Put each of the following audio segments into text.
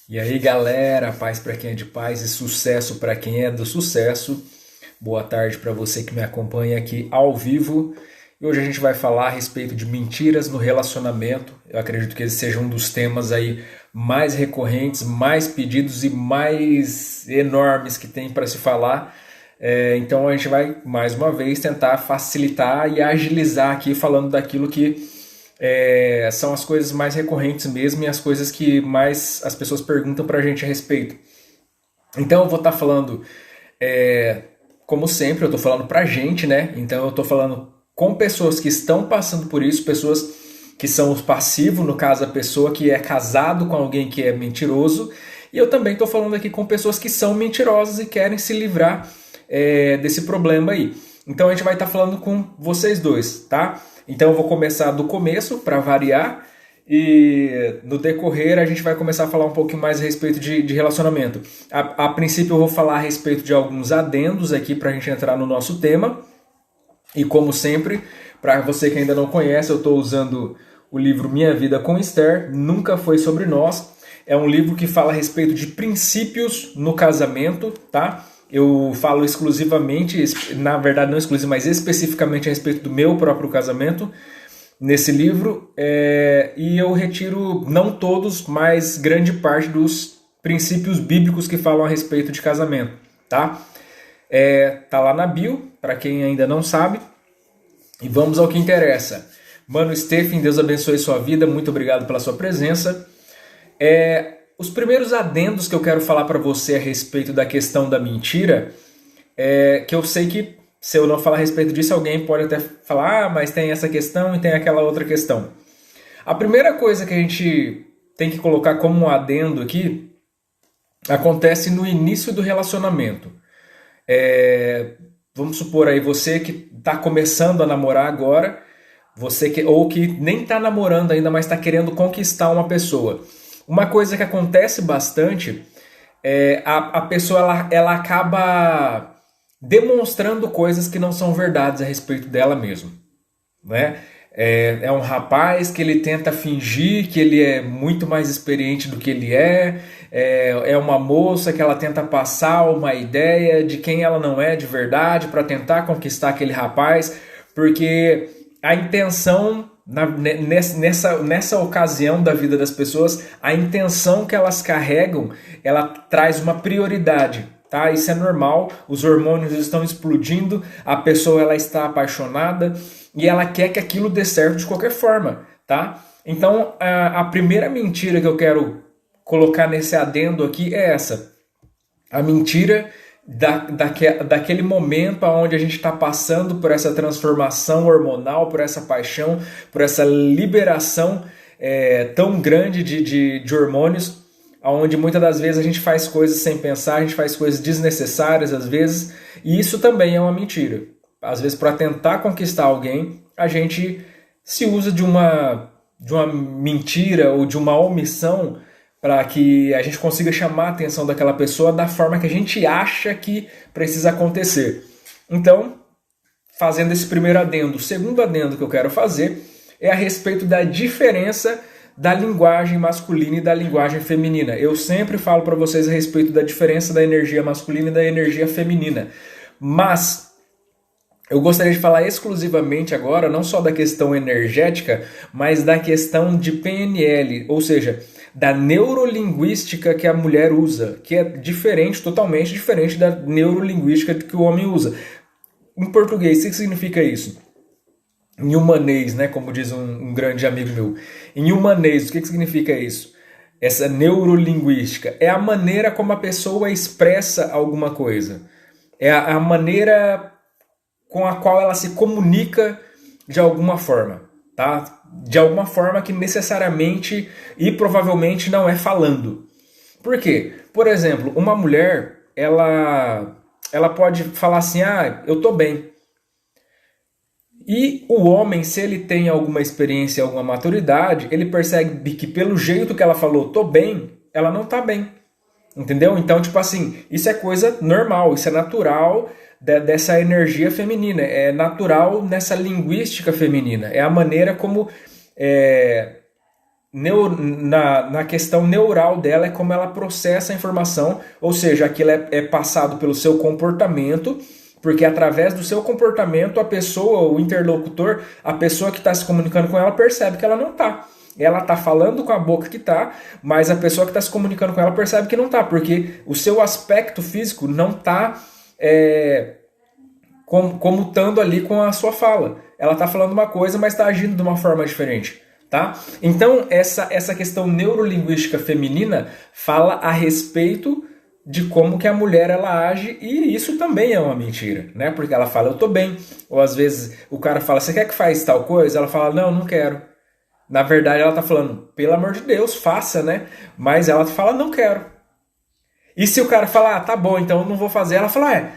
E aí, galera, paz para quem é de paz e sucesso para quem é do sucesso. Boa tarde para você que me acompanha aqui ao vivo. E hoje a gente vai falar a respeito de mentiras no relacionamento. Eu acredito que esse seja um dos temas aí mais recorrentes, mais pedidos e mais enormes que tem para se falar. Então a gente vai mais uma vez tentar facilitar e agilizar aqui falando daquilo que são as coisas mais recorrentes mesmo e as coisas que mais as pessoas perguntam pra gente a respeito. Então eu vou estar falando, como sempre, eu estou falando pra gente, né? Então eu estou falando com pessoas que estão passando por isso, pessoas que são os passivos, no caso a pessoa que é casado com alguém que é mentiroso, e eu também estou falando aqui com pessoas que são mentirosas e querem se livrar desse problema aí. Então a gente vai estar falando com vocês dois, tá? Então eu vou começar do começo para variar e no decorrer a gente vai começar a falar um pouquinho mais a respeito de relacionamento. A princípio eu vou falar a respeito de alguns adendos aqui para a gente entrar no nosso tema. E como sempre, para você que ainda não conhece, eu estou usando o livro Minha Vida com Esther, Nunca Foi Sobre Nós. É um livro que fala a respeito de princípios no casamento, tá? Eu falo exclusivamente, na verdade não exclusivo, mas especificamente a respeito do meu próprio casamento nesse livro, e eu retiro não todos, mas grande parte dos princípios bíblicos que falam a respeito de casamento, tá? Tá lá na bio, para quem ainda não sabe, e vamos ao que interessa. Mano Stephen, Deus abençoe sua vida, muito obrigado pela sua presença. Os primeiros adendos que eu quero falar para você a respeito da questão da mentira, que eu sei que se eu não falar a respeito disso, alguém pode até falar, mas tem essa questão e tem aquela outra questão. A primeira coisa que a gente tem que colocar como um adendo aqui acontece no início do relacionamento. Vamos supor aí, você que está começando a namorar agora, ou que nem está namorando ainda, mas está querendo conquistar uma pessoa. Uma coisa que acontece bastante é a pessoa ela acaba demonstrando coisas que não são verdades a respeito dela mesma, né? É um rapaz que ele tenta fingir que ele é muito mais experiente do que ele é uma moça que ela tenta passar uma ideia de quem ela não é de verdade para tentar conquistar aquele rapaz, porque a intenção nessa ocasião da vida das pessoas, a intenção que elas carregam, ela traz uma prioridade, tá? Isso é normal, os hormônios estão explodindo, a pessoa ela está apaixonada e ela quer que aquilo dê certo de qualquer forma, tá? Então, a primeira mentira que eu quero colocar nesse adendo aqui é essa. A mentira daquele momento onde a gente está passando por essa transformação hormonal, por essa paixão, por essa liberação tão grande de hormônios, onde muitas das vezes a gente faz coisas sem pensar, a gente faz coisas desnecessárias às vezes, e isso também é uma mentira. Às vezes, para tentar conquistar alguém, a gente se usa de uma mentira ou de uma omissão para que a gente consiga chamar a atenção daquela pessoa da forma que a gente acha que precisa acontecer. Então, fazendo esse primeiro adendo, o segundo adendo que eu quero fazer é a respeito da diferença da linguagem masculina e da linguagem feminina. Eu sempre falo para vocês a respeito da diferença da energia masculina e da energia feminina. Mas eu gostaria de falar exclusivamente agora, não só da questão energética, mas da questão de PNL, ou seja, da neurolinguística que a mulher usa, que é diferente, totalmente diferente da neurolinguística que o homem usa. Em português, o que significa isso? Em humanês, né, como diz um grande amigo meu. Em humanês, o que significa isso? Essa neurolinguística é a maneira como a pessoa expressa alguma coisa. É a maneira com a qual ela se comunica de alguma forma, tá? De alguma forma que necessariamente e provavelmente não é falando. Por quê? Por exemplo, uma mulher, ela pode falar assim, eu tô bem. E o homem, se ele tem alguma experiência, alguma maturidade, ele percebe que pelo jeito que ela falou, tô bem, ela não tá bem. Entendeu? Então, tipo assim, isso é coisa normal, isso é natural dessa energia feminina, é natural nessa linguística feminina, é a maneira como na questão neural dela, é como ela processa a informação, ou seja, aquilo é passado pelo seu comportamento, porque através do seu comportamento a pessoa, o interlocutor, a pessoa que está se comunicando com ela percebe que ela não está. Ela está falando com a boca que está, mas a pessoa que está se comunicando com ela percebe que não está, porque o seu aspecto físico não está comutando ali com a sua fala. Ela está falando uma coisa, mas está agindo de uma forma diferente. Tá? Então, essa questão neurolinguística feminina fala a respeito de como que a mulher ela age, e isso também é uma mentira, né? Porque ela fala, eu tô bem. Ou às vezes o cara fala, você quer que faz tal coisa? Ela fala, não quero. Na verdade, ela tá falando, pelo amor de Deus, faça, né? Mas ela fala, não quero. E se o cara falar, tá bom, então eu não vou fazer, ela fala,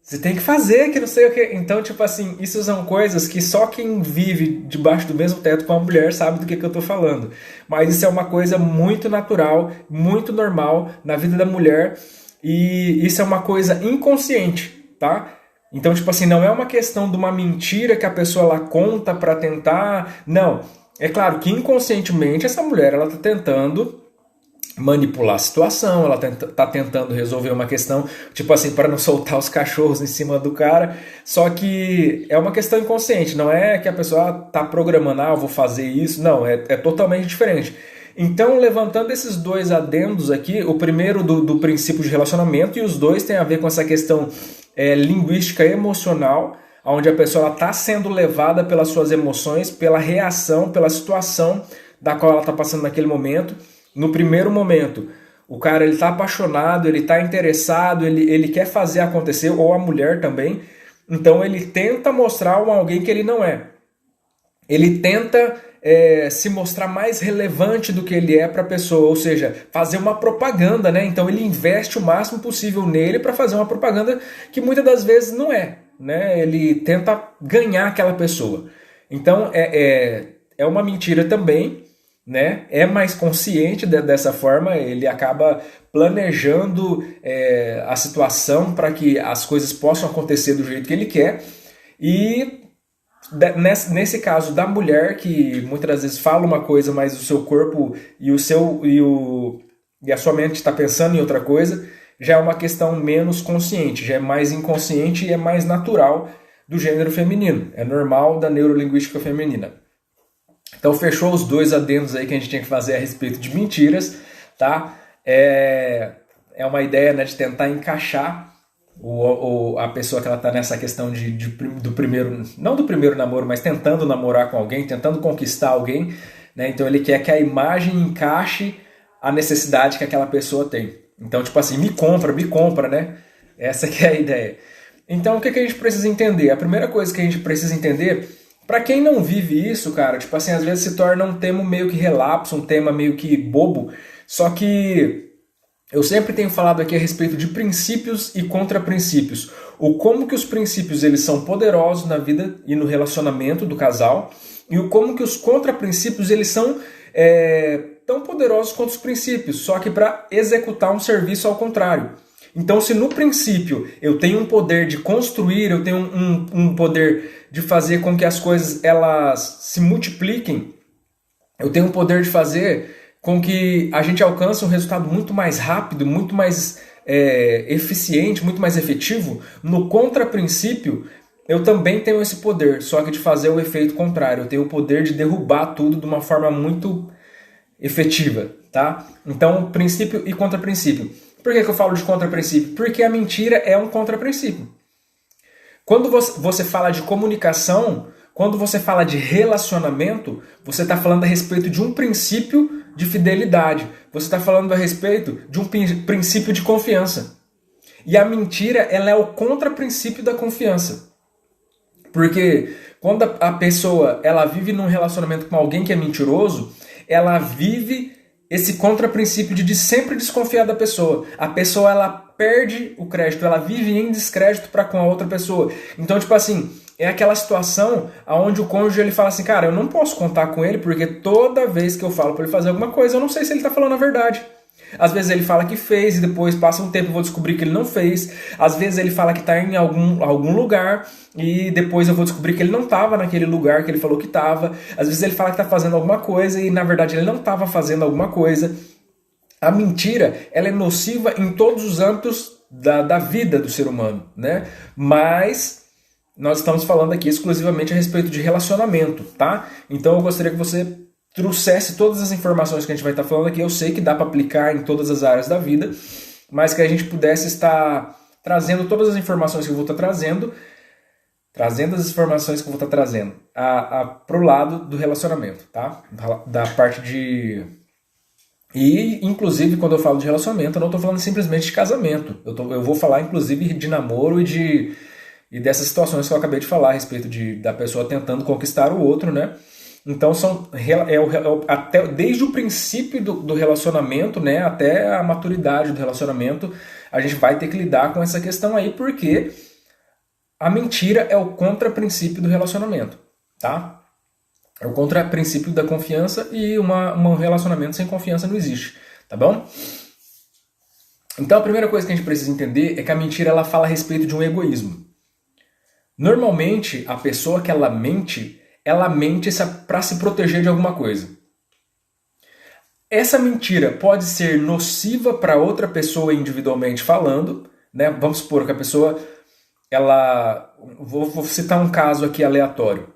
você tem que fazer, que não sei o que. Então, tipo assim, isso são coisas que só quem vive debaixo do mesmo teto com a mulher sabe do que eu tô falando. Mas isso é uma coisa muito natural, muito normal na vida da mulher. E isso é uma coisa inconsciente, tá? Então, tipo assim, não é uma questão de uma mentira que a pessoa lá conta pra tentar. Não. É claro que inconscientemente essa mulher, ela tá tentando manipular a situação, ela tá tentando resolver uma questão, tipo assim, para não soltar os cachorros em cima do cara, só que é uma questão inconsciente, não é que a pessoa tá programando, eu vou fazer isso, não, é totalmente diferente. Então, levantando esses dois adendos aqui, o primeiro do princípio de relacionamento, e os dois têm a ver com essa questão linguística emocional, onde a pessoa está sendo levada pelas suas emoções, pela reação, pela situação da qual ela está passando naquele momento. No primeiro momento, o cara ele está apaixonado, ele está interessado, ele quer fazer acontecer, ou a mulher também. Então ele tenta mostrar alguém que ele não é. Ele tenta se mostrar mais relevante do que ele é para a pessoa, ou seja, fazer uma propaganda, né? Então ele investe o máximo possível nele para fazer uma propaganda que muitas das vezes não é, né? Ele tenta ganhar aquela pessoa. Então é uma mentira também, né? É mais consciente dessa forma, ele acaba planejando a situação para que as coisas possam acontecer do jeito que ele quer. E nesse caso da mulher, que muitas das vezes fala uma coisa, mas o seu corpo e a sua mente está pensando em outra coisa, já é uma questão menos consciente, já é mais inconsciente e é mais natural do gênero feminino, é normal da neurolinguística feminina. Então fechou os dois adendos aí que a gente tinha que fazer a respeito de mentiras, tá? É uma ideia, né, de tentar encaixar a pessoa que ela tá nessa questão do primeiro, não do primeiro namoro, mas tentando namorar com alguém, tentando conquistar alguém, né? Então ele quer que a imagem encaixe a necessidade que aquela pessoa tem. Então, tipo assim, me compra, né? Essa que é a ideia. Então, o que a gente precisa entender? A primeira coisa que a gente precisa entender, pra quem não vive isso, cara, tipo assim, às vezes se torna um tema meio que relapso, um tema meio que bobo, só que eu sempre tenho falado aqui a respeito de princípios e contraprincípios. O como que os princípios eles são poderosos na vida e no relacionamento do casal, e o como que os contraprincípios eles são tão poderosos quanto os princípios, só que para executar um serviço ao contrário. Então, se no princípio eu tenho um poder de construir, eu tenho um poder de fazer com que as coisas elas se multipliquem, eu tenho um poder de fazer com que a gente alcance um resultado muito mais rápido, muito mais eficiente, muito mais efetivo, no contraprincípio, eu também tenho esse poder, só que de fazer o efeito contrário. Eu tenho o poder de derrubar tudo de uma forma muito efetiva, tá? Então, princípio e contraprincípio. Por que eu falo de contraprincípio? Porque a mentira é um contraprincípio. Quando você fala de comunicação, quando você fala de relacionamento, você está falando a respeito de um princípio de fidelidade. Você está falando a respeito de um princípio de confiança. E a mentira, ela é o contraprincípio da confiança. Porque quando a pessoa ela vive num relacionamento com alguém que é mentiroso, ela vive esse contraprincípio de sempre desconfiar da pessoa. A pessoa ela perde o crédito, ela vive em descrédito para com a outra pessoa. Então, tipo assim, é aquela situação onde o cônjuge ele fala assim, cara, eu não posso contar com ele porque toda vez que eu falo para ele fazer alguma coisa, eu não sei se ele está falando a verdade. Às vezes ele fala que fez e depois passa um tempo eu vou descobrir que ele não fez. Às vezes ele fala que está em algum lugar e depois eu vou descobrir que ele não estava naquele lugar que ele falou que estava. Às vezes ele fala que está fazendo alguma coisa e na verdade ele não estava fazendo alguma coisa. A mentira, ela é nociva em todos os âmbitos da vida do ser humano, né? Mas nós estamos falando aqui exclusivamente a respeito de relacionamento, tá? Então eu gostaria que você trouxesse todas as informações que a gente vai estar falando aqui. Eu sei que dá para aplicar em todas as áreas da vida, mas que a gente pudesse estar trazendo todas as informações que eu vou estar trazendo pro lado do relacionamento, tá? Da parte de... E, inclusive, quando eu falo de relacionamento, eu não estou falando simplesmente de casamento. Eu vou falar, inclusive, de namoro e dessas situações que eu acabei de falar a respeito da pessoa tentando conquistar o outro, né? Então, até, desde o princípio do relacionamento, né, até a maturidade do relacionamento, a gente vai ter que lidar com essa questão aí, porque a mentira é o contraprincípio do relacionamento, tá? É o contraprincípio da confiança e um relacionamento sem confiança não existe, tá bom? Então a primeira coisa que a gente precisa entender é que a mentira ela fala a respeito de um egoísmo. Normalmente a pessoa que ela mente para se proteger de alguma coisa. Essa mentira pode ser nociva para outra pessoa individualmente falando, né? Vamos supor que a pessoa, vou citar um caso aqui aleatório.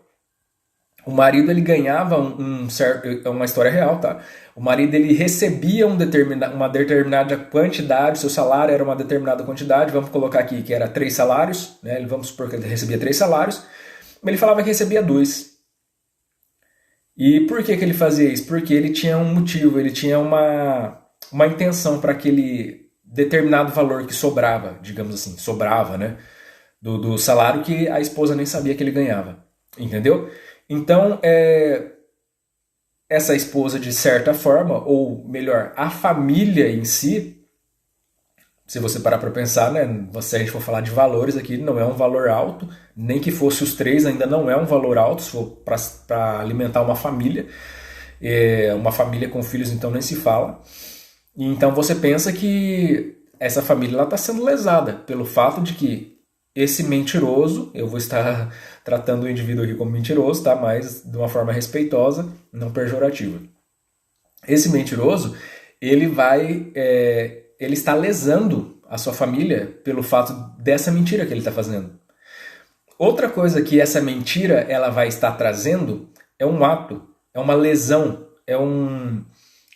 O marido ele ganhava uma história real, tá? O marido ele recebia uma determinada quantidade, seu salário era uma determinada quantidade, vamos colocar aqui que era 3 salários, né? Vamos supor que ele recebia 3 salários, ele falava que recebia 2. E por que ele fazia isso? Porque ele tinha um motivo, ele tinha uma intenção para aquele determinado valor que sobrava, digamos assim, né? Do salário que a esposa nem sabia que ele ganhava, entendeu? Então, essa esposa, de certa forma, ou melhor, a família em si, se você parar para pensar, né, se a gente for falar de valores aqui, não é um valor alto, nem que fosse os 3, ainda não é um valor alto, se for para alimentar uma família com filhos, então nem se fala. E então você pensa que essa família está sendo lesada pelo fato de que esse mentiroso, eu vou estar tratando o indivíduo aqui como mentiroso, tá? Mas de uma forma respeitosa, não pejorativa. Esse mentiroso, ele está lesando a sua família pelo fato dessa mentira que ele está fazendo. Outra coisa que essa mentira ela vai estar trazendo é um ato, é uma lesão, é um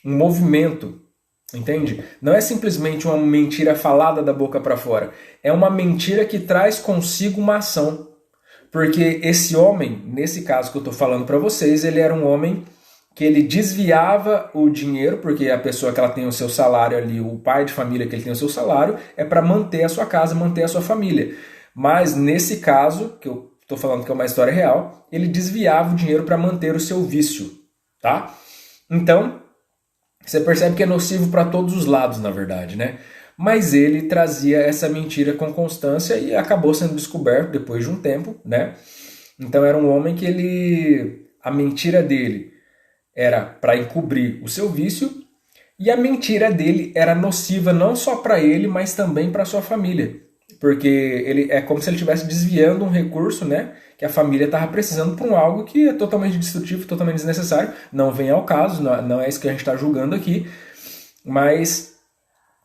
movimento. Entende? Não é simplesmente uma mentira falada da boca para fora. É uma mentira que traz consigo uma ação. Porque esse homem, nesse caso que eu estou falando para vocês, ele era um homem que ele desviava o dinheiro, porque a pessoa que ela tem o seu salário ali, o pai de família que ele tem o seu salário, é para manter a sua casa, manter a sua família. Mas nesse caso, que eu estou falando que é uma história real, ele desviava o dinheiro para manter o seu vício. Tá? Então, você percebe que é nocivo para todos os lados, na verdade, né? Mas ele trazia essa mentira com constância e acabou sendo descoberto depois de um tempo, né? Então era um homem que a mentira dele era para encobrir o seu vício e a mentira dele era nociva não só para ele, mas também para sua família. Porque ele é como se ele estivesse desviando um recurso, né, que a família estava precisando para algo que é totalmente destrutivo, totalmente desnecessário. Não vem ao caso, não é isso que a gente está julgando aqui, mas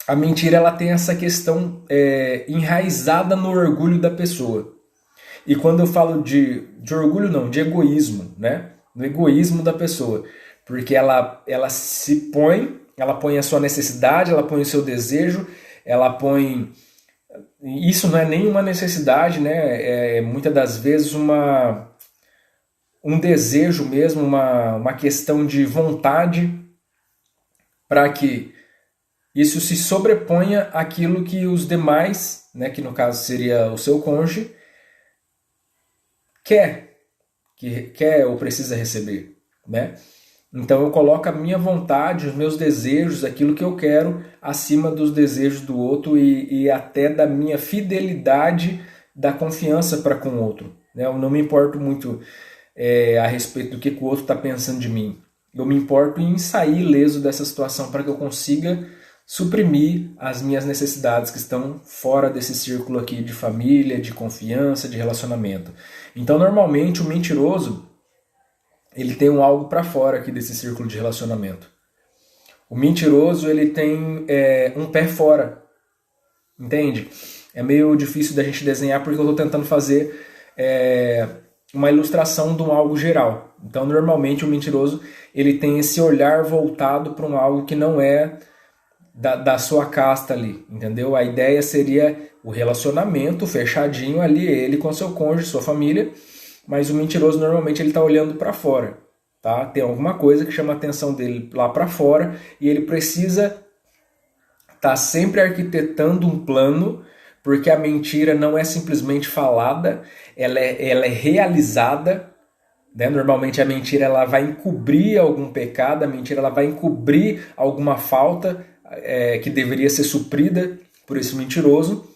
a mentira ela tem essa questão enraizada no orgulho da pessoa. E quando eu falo de orgulho, não, de egoísmo, né, no egoísmo da pessoa, porque ela põe a sua necessidade, ela põe o seu desejo, ela põe... Isso não é nenhuma necessidade, né? É muitas das vezes um desejo mesmo, uma questão de vontade para que isso se sobreponha àquilo que os demais, né, que no caso seria o seu cônjuge, quer ou precisa receber, né? Então eu coloco a minha vontade, os meus desejos, aquilo que eu quero, acima dos desejos do outro e até da minha fidelidade, da confiança para com o outro. Eu não me importo muito a respeito do que o outro está pensando de mim. Eu me importo em sair ileso dessa situação para que eu consiga suprimir as minhas necessidades que estão fora desse círculo aqui de família, de confiança, de relacionamento. Então, normalmente, o mentiroso, ele tem um algo para fora aqui desse círculo de relacionamento. O mentiroso, ele tem um pé fora, entende? É meio difícil da gente desenhar porque eu estou tentando fazer uma ilustração de um algo geral. Então, normalmente, o mentiroso, ele tem esse olhar voltado para um algo que não é da sua casta ali, entendeu? A ideia seria o relacionamento fechadinho ali, ele com seu cônjuge, sua família, mas o mentiroso normalmente ele está olhando para fora, tá? Tem alguma coisa que chama a atenção dele lá para fora e ele precisa estar sempre arquitetando um plano, porque a mentira não é simplesmente falada, ela é realizada, né? Normalmente a mentira ela vai encobrir algum pecado, a mentira ela vai encobrir alguma falta que deveria ser suprida por esse mentiroso.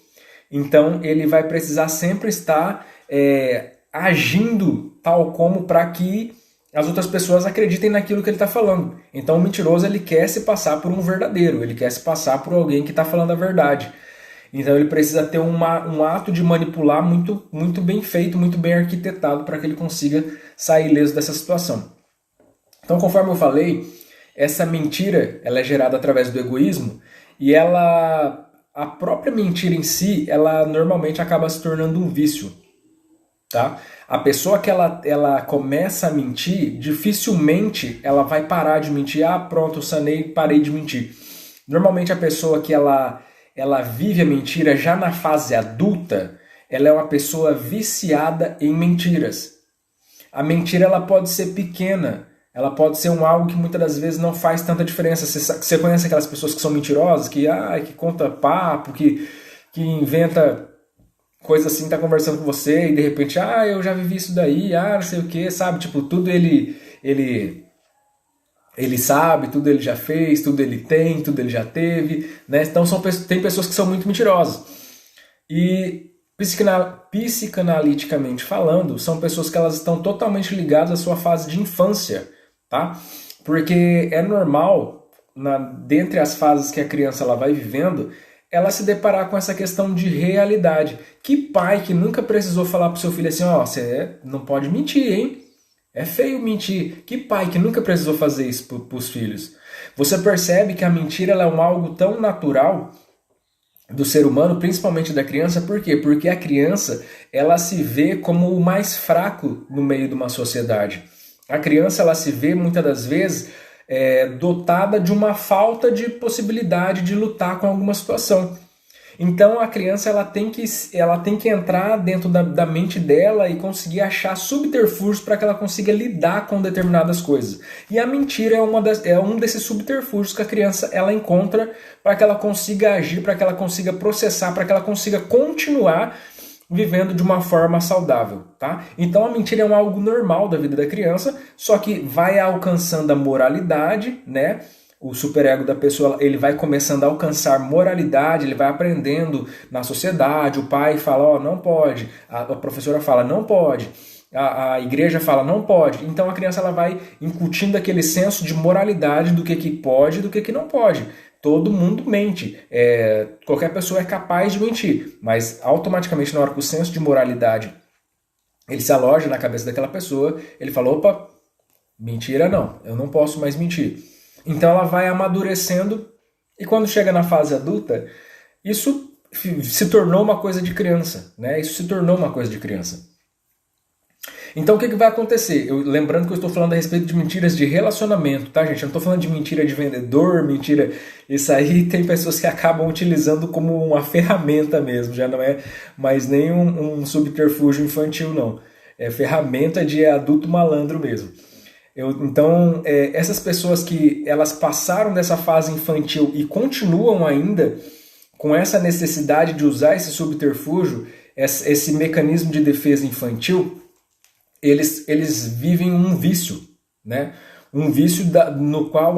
Então ele vai precisar sempre estar agindo tal como para que as outras pessoas acreditem naquilo que ele está falando. Então o mentiroso ele quer se passar por um verdadeiro, ele quer se passar por alguém que está falando a verdade. Então ele precisa ter um ato de manipular muito, muito bem feito, muito bem arquitetado para que ele consiga sair ileso dessa situação. Então, conforme eu falei, essa mentira ela é gerada através do egoísmo e a própria mentira em si, ela normalmente acaba se tornando um vício. Tá? A pessoa que ela começa a mentir, dificilmente ela vai parar de mentir. Ah, pronto, eu sanei, parei de mentir. Normalmente a pessoa que ela vive a mentira já na fase adulta, ela é uma pessoa viciada em mentiras. A mentira ela pode ser pequena, ela pode ser algo que muitas das vezes não faz tanta diferença. Você conhece aquelas pessoas que são mentirosas, que conta papo, que inventa coisa assim, tá conversando com você e de repente, eu já vivi isso daí, não sei o que, sabe? Tipo, tudo ele sabe, tudo ele já fez, tudo ele tem, tudo ele já teve, né? Então tem pessoas que são muito mentirosas. E psicanaliticamente falando, são pessoas que elas estão totalmente ligadas à sua fase de infância, tá? Porque é normal, dentre as fases que a criança ela vai vivendo, ela se deparar com essa questão de realidade. Que pai que nunca precisou falar pro seu filho assim, você não pode mentir, hein? É feio mentir. Que pai que nunca precisou fazer isso para os filhos? Você percebe que a mentira ela é algo tão natural do ser humano, principalmente da criança. Por quê? Porque a criança ela se vê como o mais fraco no meio de uma sociedade. A criança ela se vê muitas das vezes dotada de uma falta de possibilidade de lutar com alguma situação. Então a criança ela tem que entrar dentro da mente dela e conseguir achar subterfúgios para que ela consiga lidar com determinadas coisas. E a mentira é um desses subterfúgios que a criança ela encontra para que ela consiga agir, para que ela consiga processar, para que ela consiga continuar vivendo de uma forma saudável, tá? Então a mentira é algo normal da vida da criança, só que vai alcançando a moralidade, né? O superego da pessoa, ele vai começando a alcançar moralidade, ele vai aprendendo na sociedade, o pai fala, não pode, a professora fala, não pode, a igreja fala, não pode. Então a criança ela vai incutindo aquele senso de moralidade do que pode e do que não pode. Todo mundo mente, qualquer pessoa é capaz de mentir, mas automaticamente na hora que o senso de moralidade ele se aloja na cabeça daquela pessoa, ele fala, opa, mentira não, eu não posso mais mentir. Então ela vai amadurecendo e quando chega na fase adulta, isso se tornou uma coisa de criança, né? Isso se tornou uma coisa de criança. Então o que vai acontecer? Lembrando que eu estou falando a respeito de mentiras de relacionamento, tá, gente? Eu não estou falando de mentira de vendedor, mentira... Isso aí tem pessoas que acabam utilizando como uma ferramenta mesmo, já não é mais nem um subterfúgio infantil, não. É ferramenta de adulto malandro mesmo. Então, essas pessoas que elas passaram dessa fase infantil e continuam ainda com essa necessidade de usar esse subterfúgio, esse mecanismo de defesa infantil, eles vivem um vício, né? Um vício no qual,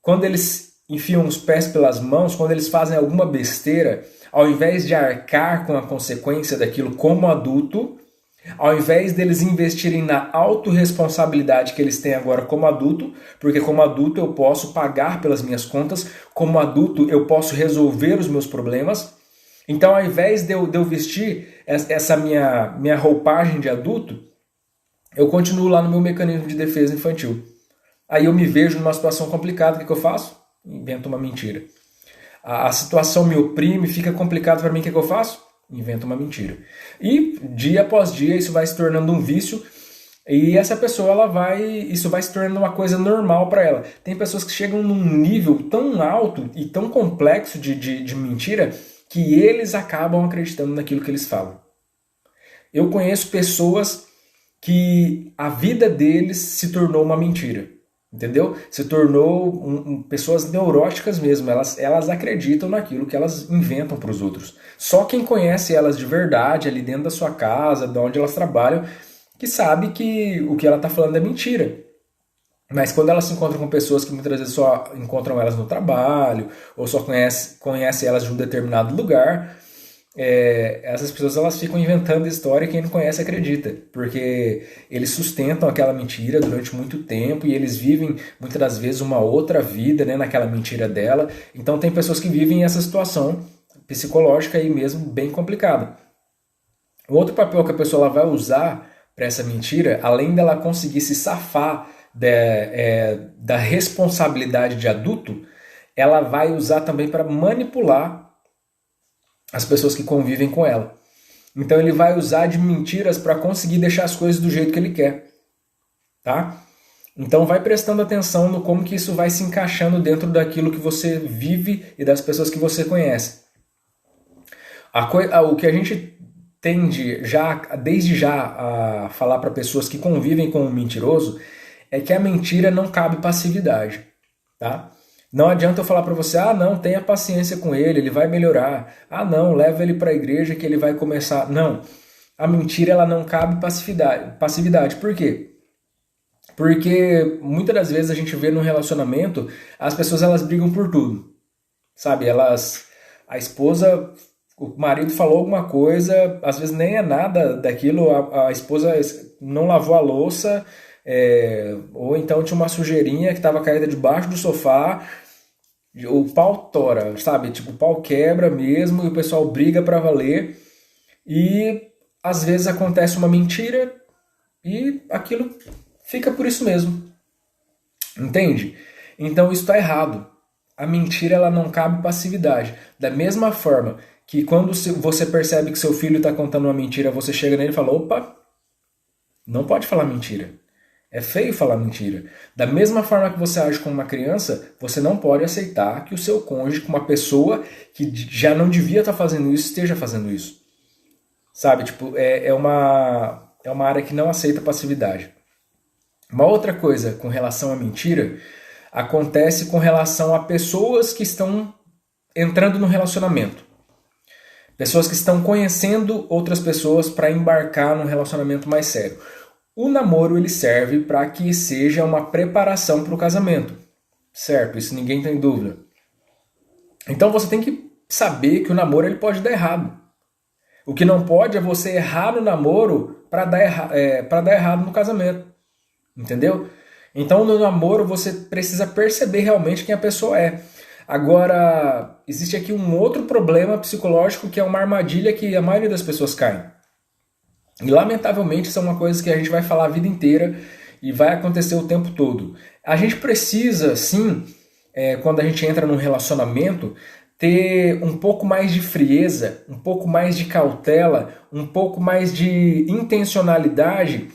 quando eles enfiam os pés pelas mãos, quando eles fazem alguma besteira, ao invés de arcar com a consequência daquilo como adulto, Ao invés deles investirem na autorresponsabilidade que eles têm agora como adulto, porque como adulto eu posso pagar pelas minhas contas, como adulto eu posso resolver os meus problemas. Então, ao invés de eu vestir essa minha roupagem de adulto, eu continuo lá no meu mecanismo de defesa infantil. Aí eu me vejo numa situação complicada, o que eu faço? Invento uma mentira. A situação me oprime, fica complicado para mim, o que eu faço? Invento uma mentira. E dia após dia isso vai se tornando um vício e essa pessoa isso vai se tornando uma coisa normal para ela. Tem pessoas que chegam num nível tão alto e tão complexo de mentira que eles acabam acreditando naquilo que eles falam. Eu conheço pessoas que a vida deles se tornou uma mentira. Entendeu? Se tornou pessoas neuróticas mesmo. Elas acreditam naquilo que elas inventam para os outros. Só quem conhece elas de verdade, ali dentro da sua casa, de onde elas trabalham, que sabe que o que ela está falando é mentira. Mas quando elas se encontram com pessoas que muitas vezes só encontram elas no trabalho, ou só conhece elas de um determinado lugar, essas pessoas elas ficam inventando história e quem não conhece acredita, porque eles sustentam aquela mentira durante muito tempo e eles vivem muitas das vezes uma outra vida, né, naquela mentira dela. Então tem pessoas que vivem essa situação psicológica aí mesmo bem complicada. O outro papel que a pessoa ela vai usar para essa mentira, além dela conseguir se safar da responsabilidade de adulto, ela vai usar também para manipular as pessoas que convivem com ela. Então ele vai usar de mentiras para conseguir deixar as coisas do jeito que ele quer. Tá? Então vai prestando atenção no como que isso vai se encaixando dentro daquilo que você vive e das pessoas que você conhece. O que a gente tende desde já a falar para pessoas que convivem com um mentiroso é que a mentira não cabe passividade. Tá? Não adianta eu falar para você, não, tenha paciência com ele, ele vai melhorar. Não, leva ele para a igreja que ele vai começar. Não, a mentira ela não cabe passividade. Por quê? Porque muitas das vezes a gente vê num relacionamento, as pessoas elas brigam por tudo. Sabe, a esposa, o marido falou alguma coisa, às vezes nem é nada daquilo, a esposa não lavou a louça, ou então tinha uma sujeirinha que estava caída debaixo do sofá, o pau tora, sabe? Tipo, o pau quebra mesmo e o pessoal briga para valer e às vezes acontece uma mentira e aquilo fica por isso mesmo. Entende? Então isso está errado. A mentira ela não cabe passividade. Da mesma forma que quando você percebe que seu filho está contando uma mentira, você chega nele e fala, opa, não pode falar mentira. É feio falar mentira. Da mesma forma que você age com uma criança, você não pode aceitar que o seu cônjuge, com uma pessoa que já não devia estar fazendo isso, esteja fazendo isso. Sabe? Tipo, é uma área que não aceita passividade. Uma outra coisa com relação à mentira acontece com relação a pessoas que estão entrando no relacionamento. Pessoas que estão conhecendo outras pessoas para embarcar num relacionamento mais sério. O namoro ele serve para que seja uma preparação para o casamento, certo? Isso ninguém tem dúvida. Então você tem que saber que o namoro ele pode dar errado. O que não pode é você errar no namoro para dar errado no casamento, entendeu? Então no namoro você precisa perceber realmente quem a pessoa é. Agora, existe aqui um outro problema psicológico que é uma armadilha que a maioria das pessoas caem. E lamentavelmente isso é uma coisa que a gente vai falar a vida inteira e vai acontecer o tempo todo. A gente precisa, sim, quando a gente entra num relacionamento, ter um pouco mais de frieza, um pouco mais de cautela, um pouco mais de intencionalidade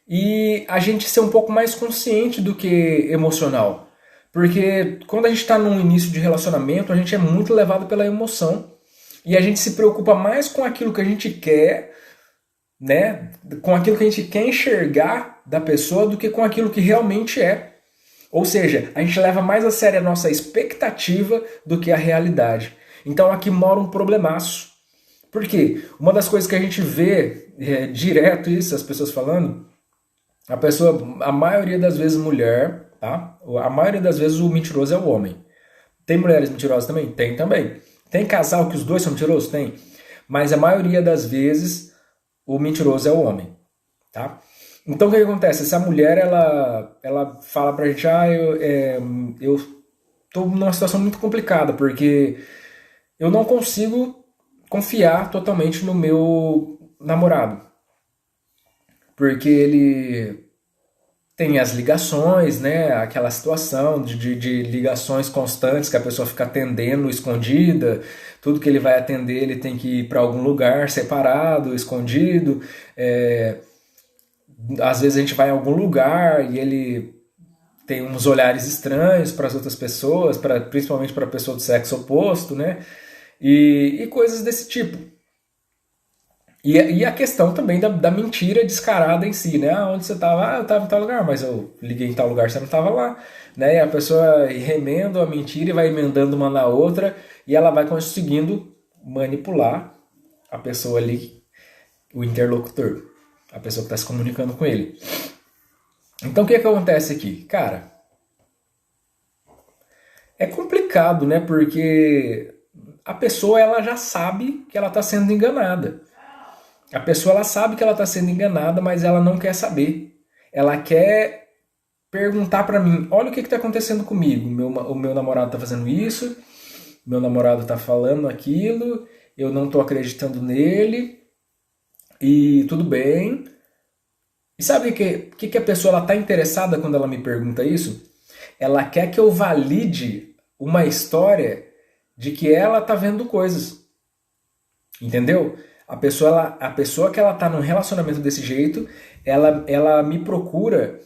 e a gente ser um pouco mais consciente do que emocional. Porque quando a gente está num início de relacionamento, a gente é muito levado pela emoção e a gente se preocupa mais com aquilo que a gente quer, né, com aquilo que a gente quer enxergar da pessoa do que com aquilo que realmente é. Ou seja, a gente leva mais a sério a nossa expectativa do que a realidade. Então aqui mora um problemaço. Por quê? Uma das coisas que a gente vê direto isso, as pessoas falando, a maioria das vezes mulher, tá? A maioria das vezes o mentiroso é o homem. Tem mulheres mentirosas também? Tem também. Tem casal que os dois são mentirosos? Tem. Mas a maioria das vezes o mentiroso é o homem, tá? Então o que acontece? Essa mulher, ela fala pra gente, eu tô numa situação muito complicada, porque eu não consigo confiar totalmente no meu namorado. Porque ele tem as ligações, né? Aquela situação de ligações constantes que a pessoa fica atendendo escondida. Tudo que ele vai atender, ele tem que ir para algum lugar separado, escondido. Às vezes a gente vai em algum lugar e ele tem uns olhares estranhos para as outras pessoas, principalmente para a pessoa do sexo oposto, né? E coisas desse tipo. E a questão também da mentira descarada em si, né? Onde você estava? Eu estava em tal lugar, mas eu liguei em tal lugar, você não estava lá. Né? E a pessoa remenda a mentira e vai emendando uma na outra e ela vai conseguindo manipular a pessoa ali, o interlocutor, a pessoa que está se comunicando com ele. Então o que acontece aqui? Cara, é complicado, né? Porque a pessoa ela já sabe que ela está sendo enganada. A pessoa ela sabe que ela está sendo enganada, mas ela não quer saber. Ela quer perguntar para mim, olha o que está acontecendo comigo. O meu namorado está fazendo isso, meu namorado está falando aquilo, eu não estou acreditando nele, e tudo bem. E sabe o que a pessoa está interessada quando ela me pergunta isso? Ela quer que eu valide uma história de que ela está vendo coisas. Entendeu? A pessoa que ela tá num relacionamento desse jeito, ela me procura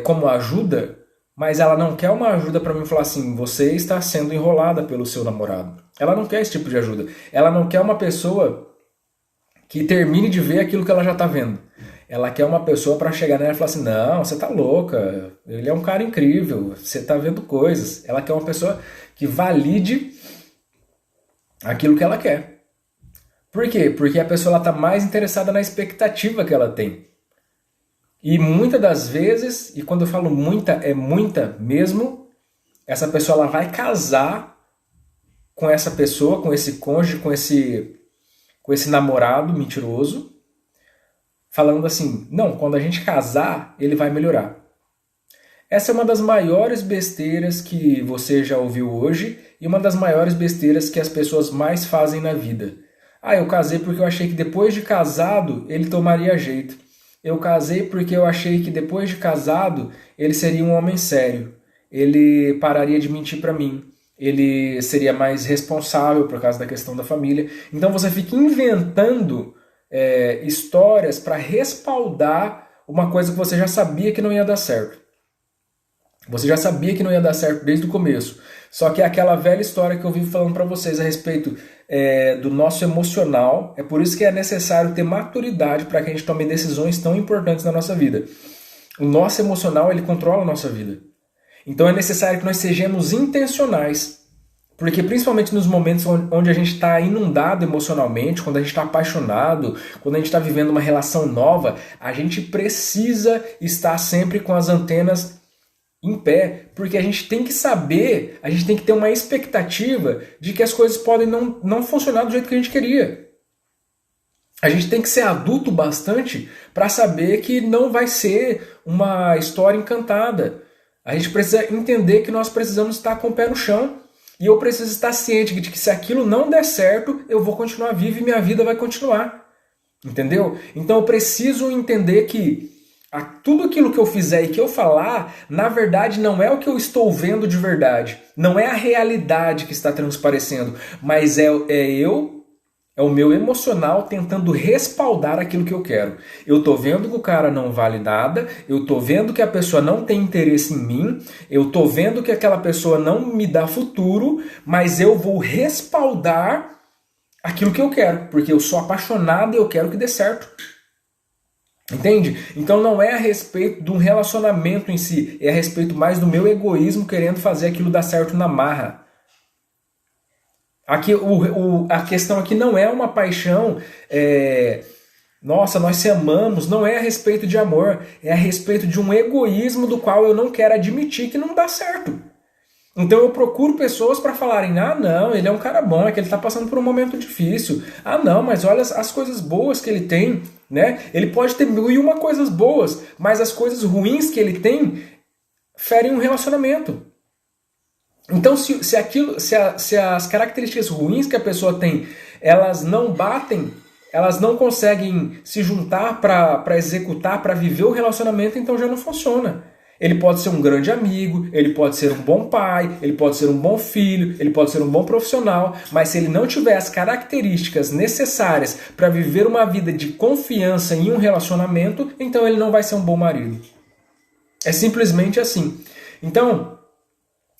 como ajuda, mas ela não quer uma ajuda para mim falar assim, você está sendo enrolada pelo seu namorado. Ela não quer esse tipo de ajuda. Ela não quer uma pessoa que termine de ver aquilo que ela já tá vendo. Ela quer uma pessoa para chegar nela e falar assim, não, você tá louca, ele é um cara incrível, você tá vendo coisas. Ela quer uma pessoa que valide aquilo que ela quer. Por quê? Porque a pessoa está mais interessada na expectativa que ela tem. E muitas das vezes, e quando eu falo muita, é muita mesmo, essa pessoa ela vai casar com essa pessoa, com esse cônjuge, com esse namorado mentiroso, falando assim, não, quando a gente casar, ele vai melhorar. Essa é uma das maiores besteiras que você já ouviu hoje e uma das maiores besteiras que as pessoas mais fazem na vida. Eu casei porque eu achei que depois de casado ele tomaria jeito. Eu casei porque eu achei que depois de casado ele seria um homem sério. Ele pararia de mentir para mim. Ele seria mais responsável por causa da questão da família. Então você fica inventando histórias para respaldar uma coisa que você já sabia que não ia dar certo. Você já sabia que não ia dar certo desde o começo. Só que é aquela velha história que eu vivo falando para vocês a respeito do nosso emocional. É por isso que é necessário ter maturidade para que a gente tome decisões tão importantes na nossa vida. O nosso emocional, ele controla a nossa vida. Então é necessário que nós sejamos intencionais. Porque principalmente nos momentos onde a gente está inundado emocionalmente, quando a gente está apaixonado, quando a gente está vivendo uma relação nova, a gente precisa estar sempre com as antenas em pé, porque a gente tem que saber, a gente tem que ter uma expectativa de que as coisas podem não funcionar do jeito que a gente queria. A gente tem que ser adulto bastante para saber que não vai ser uma história encantada. A gente precisa entender que nós precisamos estar com o pé no chão e eu preciso estar ciente de que se aquilo não der certo, eu vou continuar vivo e minha vida vai continuar. Entendeu? Então eu preciso entender que tudo aquilo que eu fizer e que eu falar, na verdade não é o que eu estou vendo de verdade. Não é a realidade que está transparecendo, mas é o meu emocional tentando respaldar aquilo que eu quero. Eu tô vendo que o cara não vale nada, eu tô vendo que a pessoa não tem interesse em mim, eu tô vendo que aquela pessoa não me dá futuro, mas eu vou respaldar aquilo que eu quero, porque eu sou apaixonado e eu quero que dê certo. Entende? Então não é a respeito de um relacionamento em si, é a respeito mais do meu egoísmo querendo fazer aquilo dar certo na marra. Aqui, a questão aqui não é uma paixão, nossa, nós se amamos, não é a respeito de amor, é a respeito de um egoísmo do qual eu não quero admitir que não dá certo. Então eu procuro pessoas para falarem, ah não, ele é um cara bom, é que ele está passando por um momento difícil. Ah não, mas olha as coisas boas que ele tem, né? Ele pode ter 1001 coisas boas, mas as coisas ruins que ele tem ferem um relacionamento. Então se as características ruins que a pessoa tem, elas não batem, elas não conseguem se juntar para executar, para viver o relacionamento, então já não funciona. Ele pode ser um grande amigo, ele pode ser um bom pai, ele pode ser um bom filho, ele pode ser um bom profissional, mas se ele não tiver as características necessárias para viver uma vida de confiança em um relacionamento, então ele não vai ser um bom marido. É simplesmente assim. Então,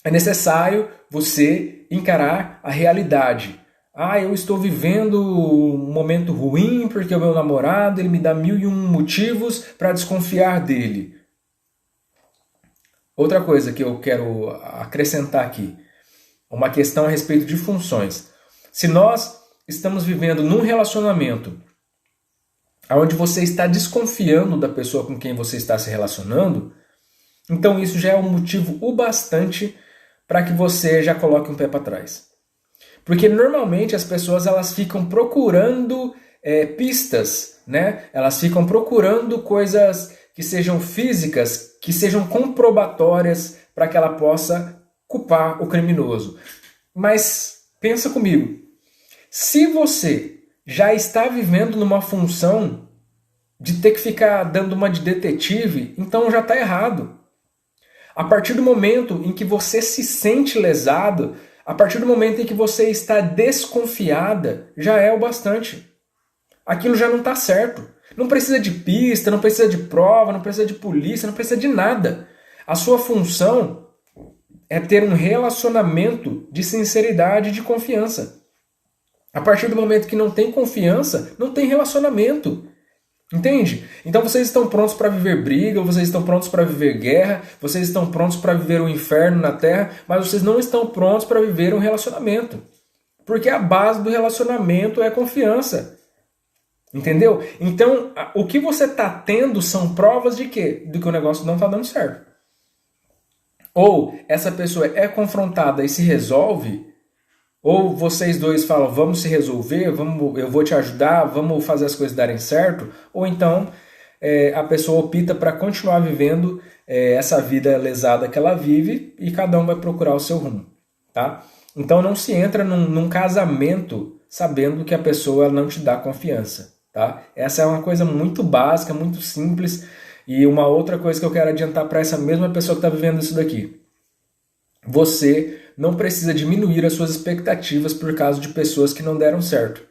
é necessário você encarar a realidade. Ah, eu estou vivendo um momento ruim porque o meu namorado ele me dá 1001 motivos para desconfiar dele. Outra coisa que eu quero acrescentar aqui, uma questão a respeito de funções. Se nós estamos vivendo num relacionamento onde você está desconfiando da pessoa com quem você está se relacionando, então isso já é um motivo o bastante para que você já coloque um pé para trás. Porque normalmente as pessoas elas ficam procurando pistas, né? Elas ficam procurando coisas que sejam físicas, que sejam comprobatórias para que ela possa culpar o criminoso. Mas pensa comigo, se você já está vivendo numa função de ter que ficar dando uma de detetive, então já está errado. A partir do momento em que você se sente lesado, a partir do momento em que você está desconfiada, já é o bastante. Aquilo já não está certo. Não precisa de pista, não precisa de prova, não precisa de polícia, não precisa de nada. A sua função é ter um relacionamento de sinceridade e de confiança. A partir do momento que não tem confiança, não tem relacionamento. Entende? Então vocês estão prontos para viver briga, vocês estão prontos para viver guerra, vocês estão prontos para viver o inferno na terra, mas vocês não estão prontos para viver um relacionamento. Porque a base do relacionamento é confiança. Entendeu? Então, o que você está tendo são provas de quê? De que o negócio não está dando certo. Ou essa pessoa é confrontada e se resolve, ou vocês dois falam, vamos se resolver, eu vou te ajudar, vamos fazer as coisas darem certo, ou então a pessoa opta para continuar vivendo essa vida lesada que ela vive e cada um vai procurar o seu rumo. Tá? Então não se entra num casamento sabendo que a pessoa não te dá confiança. Tá? Essa é uma coisa muito básica, muito simples. E uma outra coisa que eu quero adiantar para essa mesma pessoa que está vivendo isso daqui. Você não precisa diminuir as suas expectativas por causa de pessoas que não deram certo.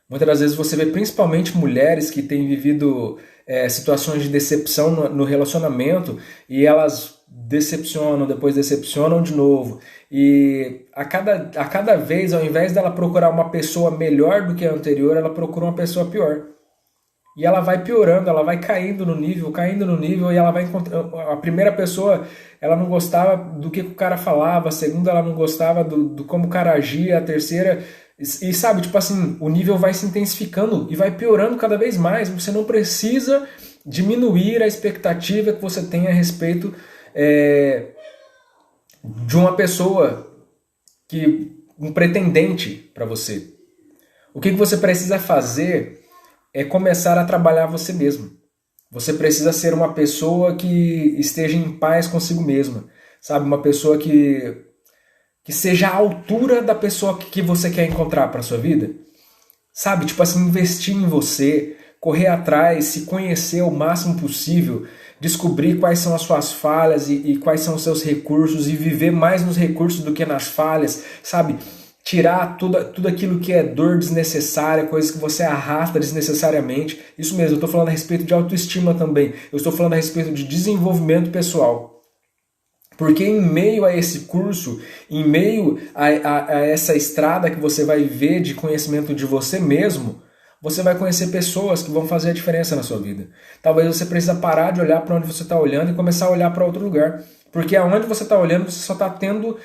Muitas das vezes você vê principalmente mulheres que têm vivido situações de decepção no relacionamento e elas decepcionam, depois decepcionam de novo. E a cada vez, ao invés dela procurar uma pessoa melhor do que a anterior, ela procura uma pessoa pior. E ela vai piorando, ela vai caindo no nível, e ela vai encontrando. A primeira pessoa, ela não gostava do que o cara falava, a segunda, ela não gostava do como o cara agia, a terceira. E sabe, tipo assim, o nível vai se intensificando e vai piorando cada vez mais. Você não precisa diminuir a expectativa que você tem a respeito de uma pessoa, um pretendente para você. O que você precisa fazer é começar a trabalhar você mesmo. Você precisa ser uma pessoa que esteja em paz consigo mesma. Sabe, uma pessoa que seja à altura da pessoa que você quer encontrar para sua vida. Sabe, tipo assim, investir em você, correr atrás, se conhecer o máximo possível, descobrir quais são as suas falhas e quais são os seus recursos e viver mais nos recursos do que nas falhas, sabe? Tirar tudo aquilo que é dor desnecessária, coisas que você arrasta desnecessariamente. Isso mesmo, eu estou falando a respeito de autoestima também. Eu estou falando a respeito de desenvolvimento pessoal. Porque em meio a esse curso, em meio a essa estrada que você vai ver de conhecimento de você mesmo, você vai conhecer pessoas que vão fazer a diferença na sua vida. Talvez você precise parar de olhar para onde você está olhando e começar a olhar para outro lugar. Porque aonde você está olhando, você só está tendo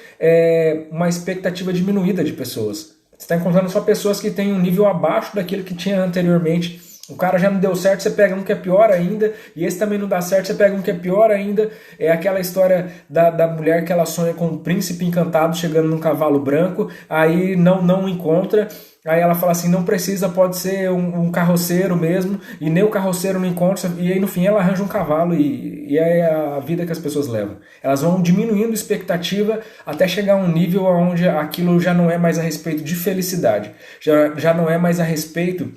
uma expectativa diminuída de pessoas. Você está encontrando só pessoas que têm um nível abaixo daquilo que tinha anteriormente. O cara já não deu certo, você pega um que é pior ainda, e esse também não dá certo, você pega um que é pior ainda. É aquela história da mulher que ela sonha com um príncipe encantado chegando num cavalo branco, aí não encontra, aí ela fala assim, não precisa, pode ser um carroceiro mesmo, e nem o carroceiro não encontra, e aí no fim ela arranja um cavalo, e é a vida que as pessoas levam. Elas vão diminuindo a expectativa até chegar a um nível onde aquilo já não é mais a respeito de felicidade, já não é mais a respeito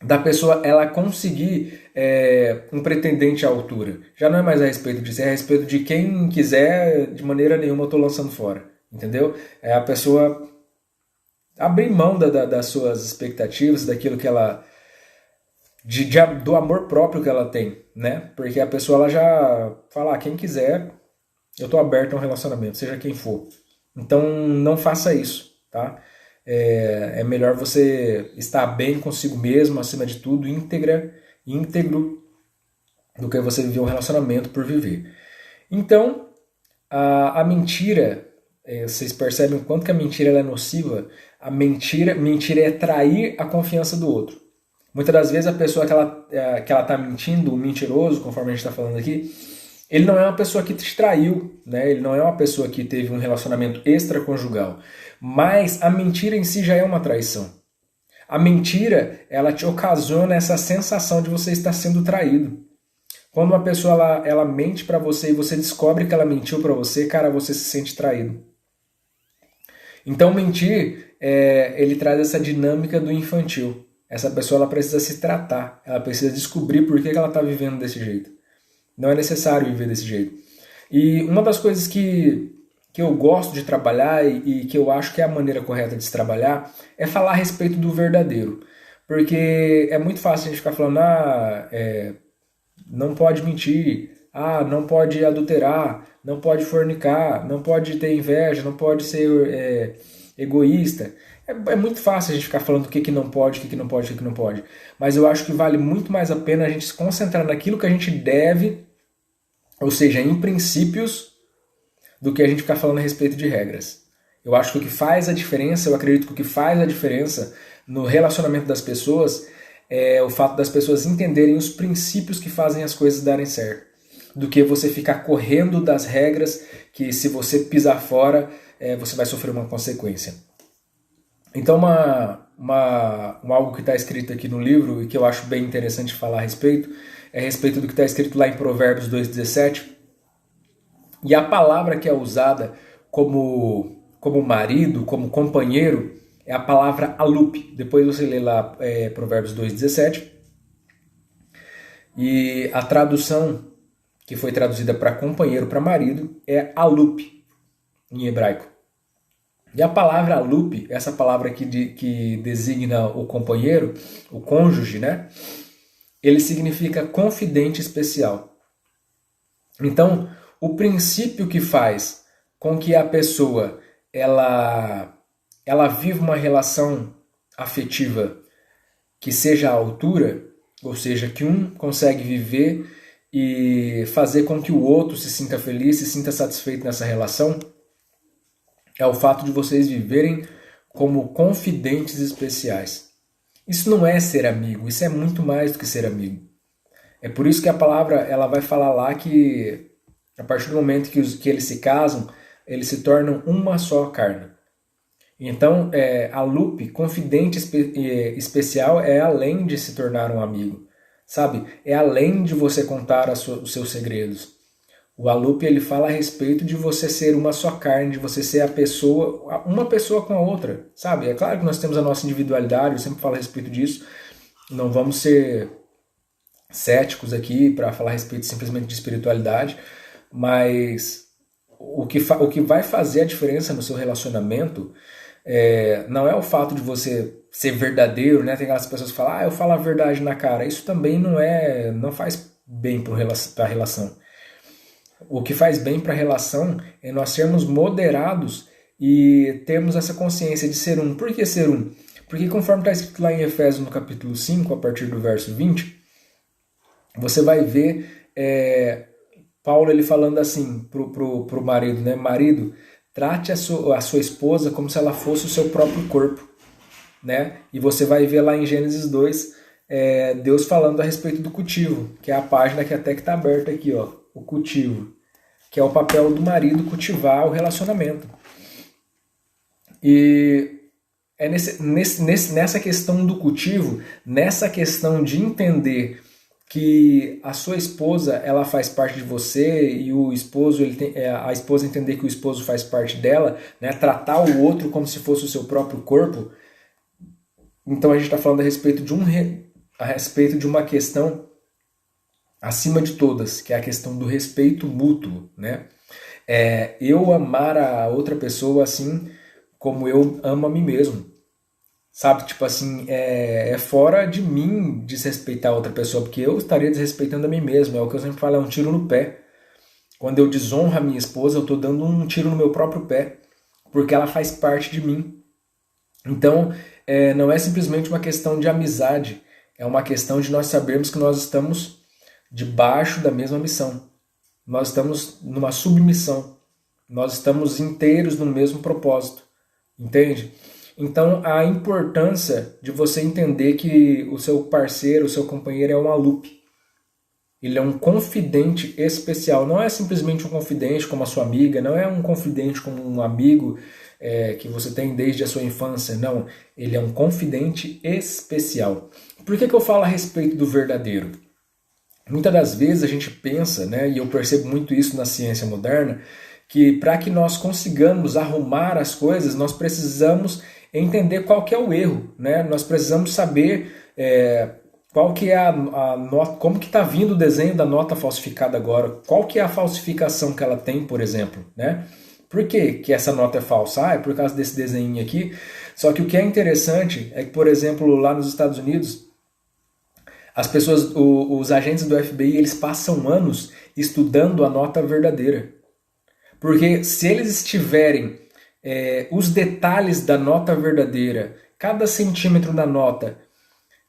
da pessoa ela conseguir um pretendente à altura. Já não é mais a respeito disso, é a respeito de quem quiser, de maneira nenhuma eu estou lançando fora. Entendeu? É a pessoa abrir mão das suas expectativas, daquilo que ela. Do amor próprio que ela tem, né? Porque a pessoa ela já fala, quem quiser, eu estou aberto a um relacionamento, seja quem for. Então não faça isso, tá? É melhor você estar bem consigo mesmo, acima de tudo, íntegro, do que você viver um relacionamento por viver. Então, a mentira, vocês percebem o quanto que a mentira ela é nociva? A mentira é trair a confiança do outro. Muitas das vezes a pessoa que ela está mentindo, o mentiroso, conforme a gente está falando aqui, ele não é uma pessoa que te traiu, né? Ele não é uma pessoa que teve um relacionamento extraconjugal. Mas a mentira em si já é uma traição. A mentira, ela te ocasiona essa sensação de você estar sendo traído. Quando uma pessoa ela mente para você e você descobre que ela mentiu para você, cara, você se sente traído. Então mentir, ele traz essa dinâmica do infantil. Essa pessoa ela precisa se tratar, ela precisa descobrir por que ela está vivendo desse jeito. Não é necessário viver desse jeito. E uma das coisas que eu gosto de trabalhar e que eu acho que é a maneira correta de se trabalhar é falar a respeito do verdadeiro. Porque é muito fácil a gente ficar falando, não pode mentir, não pode adulterar, não pode fornicar, não pode ter inveja, não pode ser egoísta. É muito fácil a gente ficar falando o que não pode, o que não pode, o que não pode. Mas eu acho que vale muito mais a pena a gente se concentrar naquilo que a gente deve, ou seja, em princípios, do que a gente ficar falando a respeito de regras. Eu acho que o que faz a diferença, eu acredito que o que faz a diferença no relacionamento das pessoas é o fato das pessoas entenderem os princípios que fazem as coisas darem certo. Do que você ficar correndo das regras que se você pisar fora, você vai sofrer uma consequência. Então, algo que está escrito aqui no livro e que eu acho bem interessante falar a respeito, é a respeito do que está escrito lá em Provérbios 2,17. E a palavra que é usada como marido, como companheiro, é a palavra alupe. Depois você lê lá Provérbios 2,17. E a tradução que foi traduzida para companheiro, para marido, é alupe, em hebraico. E a palavra alupe, essa palavra que designa o companheiro, o cônjuge, né? Ele significa confidente especial. Então, o princípio que faz com que a pessoa ela viva uma relação afetiva que seja à altura, ou seja, que um consegue viver e fazer com que o outro se sinta feliz, se sinta satisfeito nessa relação, é o fato de vocês viverem como confidentes especiais. Isso não é ser amigo, isso é muito mais do que ser amigo. É por isso que a palavra ela vai falar lá que a partir do momento que eles se casam, eles se tornam uma só carne. Então, a Lupe, confidente especial, é além de se tornar um amigo, sabe? É além de você contar os seus segredos. O Alupe, ele fala a respeito de você ser uma só carne, de você ser uma pessoa com a outra, sabe? É claro que nós temos a nossa individualidade, eu sempre falo a respeito disso, não vamos ser céticos aqui para falar a respeito simplesmente de espiritualidade, mas o que vai fazer a diferença no seu relacionamento não é o fato de você ser verdadeiro, né? Tem aquelas pessoas que falam, eu falo a verdade na cara. Isso também não faz bem para a relação. O que faz bem para a relação é nós sermos moderados e termos essa consciência de ser um. Por que ser um? Porque conforme está escrito lá em Efésios no capítulo 5, a partir do verso 20, você vai ver Paulo ele falando assim pro marido, né? Marido, trate a sua esposa como se ela fosse o seu próprio corpo, né? E você vai ver lá em Gênesis 2 Deus falando a respeito do cultivo, que é a página que até que está aberta aqui, ó, o cultivo, que é o papel do marido cultivar o relacionamento. E é nessa questão do cultivo, nessa questão de entender que a sua esposa ela faz parte de você e o esposo a esposa entender que o esposo faz parte dela, né, tratar o outro como se fosse o seu próprio corpo. Então a gente está falando a respeito de uma questão acima de todas, que é a questão do respeito mútuo, né? Eu amar a outra pessoa assim como eu amo a mim mesmo. Sabe, tipo assim, é fora de mim desrespeitar a outra pessoa, porque eu estaria desrespeitando a mim mesmo. É o que eu sempre falo, é um tiro no pé. Quando eu desonro a minha esposa, eu estou dando um tiro no meu próprio pé, porque ela faz parte de mim. Então, não é simplesmente uma questão de amizade, é uma questão de nós sabermos que nós estamos debaixo da mesma missão. Nós estamos numa submissão. Nós estamos inteiros no mesmo propósito. Entende? Então, a importância de você entender que o seu parceiro, o seu companheiro é uma lupe. Ele é um confidente especial. Não é simplesmente um confidente como a sua amiga, não é um confidente como um amigo que você tem desde a sua infância. Não, ele é um confidente especial. Por que eu falo a respeito do verdadeiro? Muitas das vezes a gente pensa, né, e eu percebo muito isso na ciência moderna, que para que nós consigamos arrumar as coisas, nós precisamos entender qual que é o erro, né? Nós precisamos saber qual que é a nota, como que está vindo o desenho da nota falsificada agora, qual que é a falsificação que ela tem, por exemplo, né? Por que essa nota é falsa? É por causa desse desenho aqui. Só que o que é interessante é que, por exemplo, lá nos Estados Unidos, as pessoas, os agentes do FBI, eles passam anos estudando a nota verdadeira. Porque se eles tiverem os detalhes da nota verdadeira, cada centímetro da nota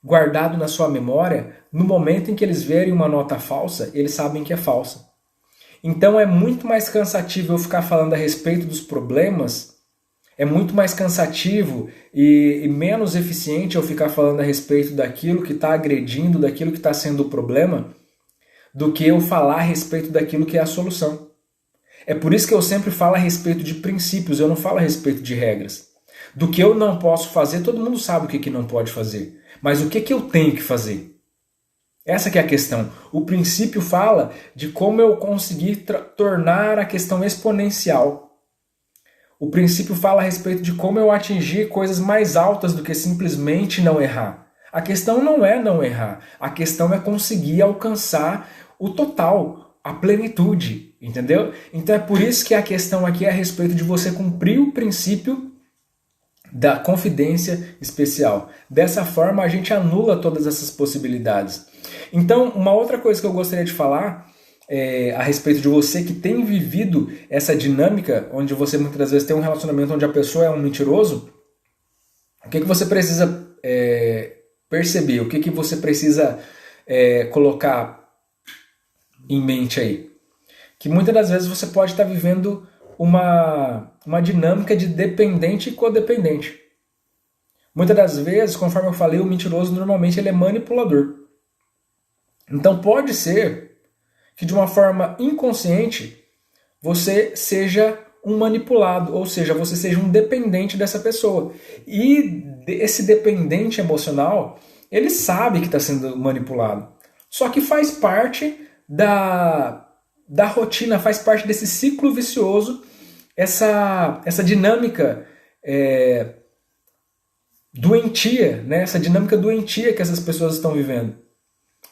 guardado na sua memória, no momento em que eles verem uma nota falsa, eles sabem que é falsa. Então é muito mais cansativo eu ficar falando a respeito dos problemas, é muito mais cansativo e menos eficiente eu ficar falando a respeito daquilo que está agredindo, daquilo que está sendo o problema, do que eu falar a respeito daquilo que é a solução. É por isso que eu sempre falo a respeito de princípios, eu não falo a respeito de regras. Do que eu não posso fazer, todo mundo sabe o que não pode fazer. Mas o que eu tenho que fazer? Essa que é a questão. O princípio fala de como eu conseguir tornar a questão exponencial. O princípio fala a respeito de como eu atingir coisas mais altas do que simplesmente não errar. A questão não é não errar. A questão é conseguir alcançar o total, a plenitude, entendeu? Então é por isso que a questão aqui é a respeito de você cumprir o princípio da confidência especial. Dessa forma a gente anula todas essas possibilidades. Então uma outra coisa que eu gostaria de falar a respeito de você que tem vivido essa dinâmica, onde você muitas das vezes tem um relacionamento onde a pessoa é um mentiroso, o que você precisa perceber, o que você precisa colocar em mente aí? Que muitas das vezes você pode estar vivendo uma dinâmica de dependente e codependente. Muitas das vezes, conforme eu falei, o mentiroso normalmente ele é manipulador. Então pode ser que de uma forma inconsciente você seja um manipulado, ou seja, você seja um dependente dessa pessoa. E esse dependente emocional, ele sabe que está sendo manipulado. Só que faz parte da rotina, faz parte desse ciclo vicioso, essa dinâmica doentia, né? Essa dinâmica doentia que essas pessoas estão vivendo.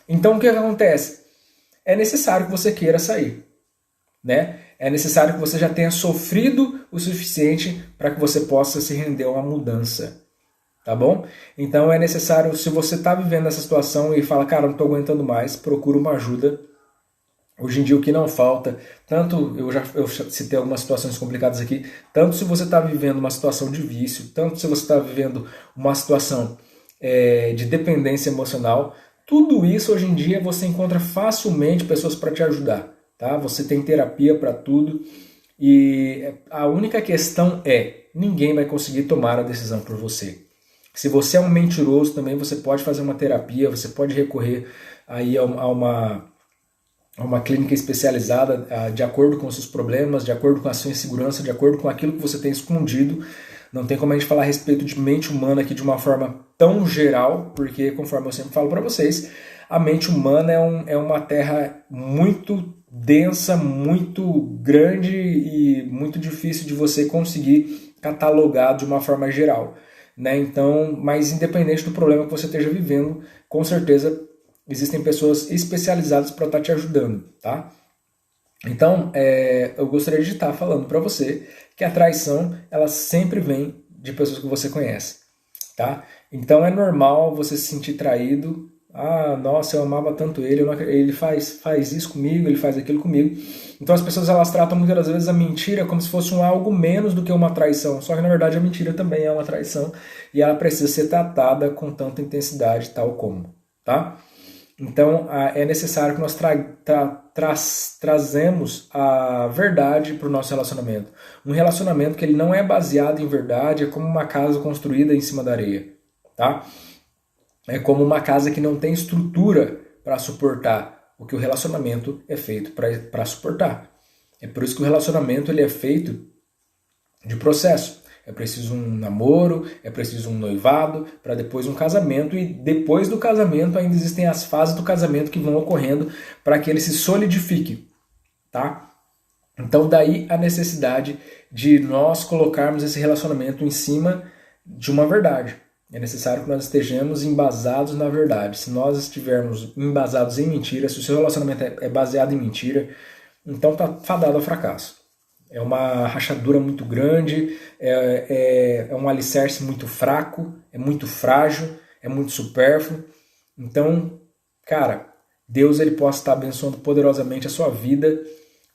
Então o que acontece? É necessário que você queira sair, né? É necessário que você já tenha sofrido o suficiente para que você possa se render a uma mudança. Tá bom? Então é necessário, se você está vivendo essa situação e fala, cara, não estou aguentando mais, procura uma ajuda. Hoje em dia o que não falta, tanto eu citei algumas situações complicadas aqui, tanto se você está vivendo uma situação de vício, tanto se você está vivendo uma situação de dependência emocional, tudo isso hoje em dia você encontra facilmente pessoas para te ajudar. Tá? Você tem terapia para tudo e a única questão ninguém vai conseguir tomar a decisão por você. Se você é um mentiroso também, você pode fazer uma terapia, você pode recorrer aí a uma clínica especializada de acordo com os seus problemas, de acordo com a sua insegurança, de acordo com aquilo que você tem escondido. Não tem como a gente falar a respeito de mente humana aqui de uma forma tão geral, porque, conforme eu sempre falo para vocês, a mente humana é uma terra muito densa, muito grande e muito difícil de você conseguir catalogar de uma forma geral, né? Então, mas independente do problema que você esteja vivendo, com certeza existem pessoas especializadas para estar te ajudando, tá? Então, eu gostaria de estar falando para você que a traição, ela sempre vem de pessoas que você conhece, tá? Então é normal você se sentir traído. Ah, nossa, eu amava tanto ele, ele faz isso comigo, ele faz aquilo comigo. Então as pessoas, elas tratam muitas das vezes a mentira como se fosse algo menos do que uma traição. Só que na verdade a mentira também é uma traição e ela precisa ser tratada com tanta intensidade, tal como, tá? Então é necessário que nós trazemos a verdade para o nosso relacionamento. Um relacionamento que ele não é baseado em verdade é como uma casa construída em cima da areia, tá? É como uma casa que não tem estrutura para suportar o que o relacionamento é feito para suportar. É por isso que o relacionamento ele é feito de processo. É preciso um namoro, é preciso um noivado, para depois um casamento, e depois do casamento ainda existem as fases do casamento que vão ocorrendo para que ele se solidifique, tá? Então daí a necessidade de nós colocarmos esse relacionamento em cima de uma verdade. É necessário que nós estejamos embasados na verdade. Se nós estivermos embasados em mentira, se o seu relacionamento é baseado em mentira, então está fadado ao fracasso. É uma rachadura muito grande, é um alicerce muito fraco, é muito frágil, é muito supérfluo. Então, cara, Deus ele possa estar abençoando poderosamente a sua vida.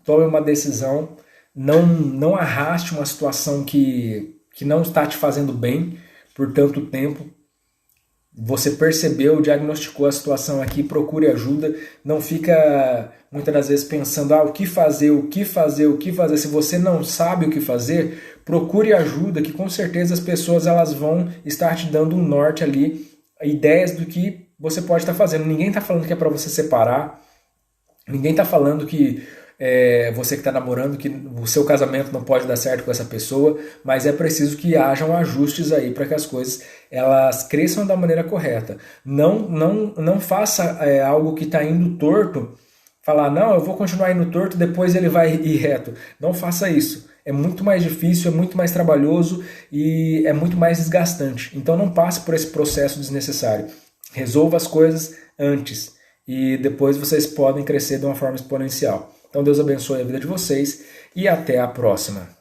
Tome uma decisão, não arraste uma situação que não está te fazendo bem por tanto tempo. Você percebeu, diagnosticou a situação aqui, procure ajuda. Não fica muitas das vezes pensando o que fazer. Se você não sabe o que fazer, procure ajuda, que com certeza as pessoas elas vão estar te dando um norte ali, ideias do que você pode estar fazendo. Ninguém está falando que é para você separar, ninguém está falando que você que está namorando, que o seu casamento não pode dar certo com essa pessoa, mas é preciso que hajam ajustes aí para que as coisas elas cresçam da maneira correta. Não faça algo que está indo torto, falar, não, eu vou continuar indo torto, depois ele vai ir reto. Não faça isso. É muito mais difícil, é muito mais trabalhoso e é muito mais desgastante. Então não passe por esse processo desnecessário. Resolva as coisas antes e depois vocês podem crescer de uma forma exponencial. Então Deus abençoe a vida de vocês e até a próxima.